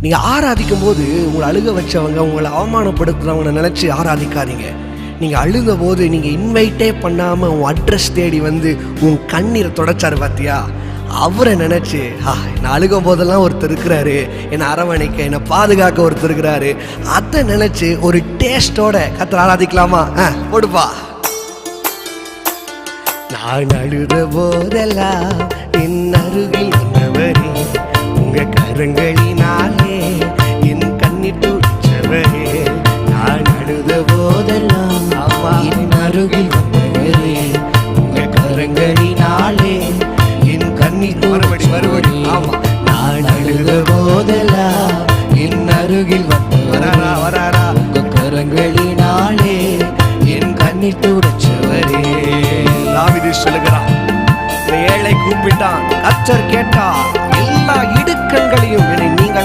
நீங்க ஆராதிக்கும் போது உங்களை அழுக வச்சவங்க, உங்களை அவமானப்படுத்துறவங்க நினைச்சு ஆராதிக்காதீங்க. நீங்க அழுத போது நீங்க இன்வைட்டே பண்ணாம உன் அட்ரஸ் தேடி வந்து உன் கண்ணீரை தொடச்சாரு பார்த்தியா, அவரை நினைச்சு என்னை அழுகும் போதெல்லாம் ஒருத்தர் இருக்கிறாரு, என்னை அரவணைக்க, என்னை பாதுகாக்க ஒருத்தர் இருக்கிறாரு, அதை நினைச்சு ஒரு டேஸ்டோட கர்த்தரை ஆராதிக்கலாமா? போடுப்பா. நான் அழுத போதெல்லாம் என் அருகில் வந்தவரே, உங்க கரங்களினாலே என் கண்ணீர் துடைச்சவரே. நான் அழுத போதெல்லாம் என் அருகில் வந்தவரே, உங்க கரங்களினாலே என் கண்ணீர் துடைச்சவரே. நான் அழுத போதெல்லாம் என் அருகில் வந்தவரே, உங்க கரங்களினாலே என் கண்ணீர் துடைச்சவரே. தாவீது சொல்லுகிறான், ஏழை கூப்பிட்டான், கர்த்தர் கேட்டார், எல்லா இடுக்கண்களையும்